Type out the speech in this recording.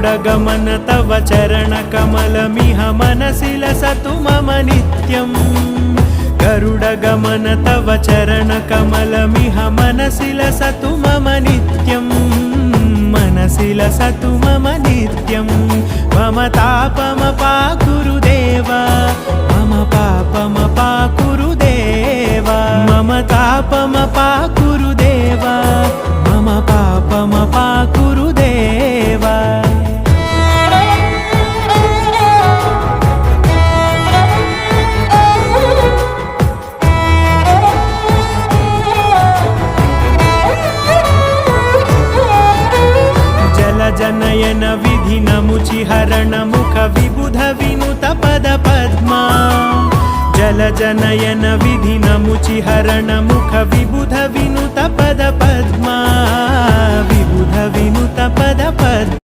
गरुडगमन तव चरणकमलमिह मनसि लसतु मम नित्यम् गरुडगमन तव चरणकमलमिह मनसि लसतु मम नित्यम् मनसि लसतु मम नित्यम् मम तापमपाकुरुदेव मम पापमपाकुरुदेव मम तापमपाकुरुदेव मम पापमपाकुरुदेव जनयन विधिनमुचिहरण मुख विबुध विनुत पद पद्मा जलजनयन विधिनमुचिहरण मुख विबुध विनुत पद पद्मा विबुध विनुत पद पद्मा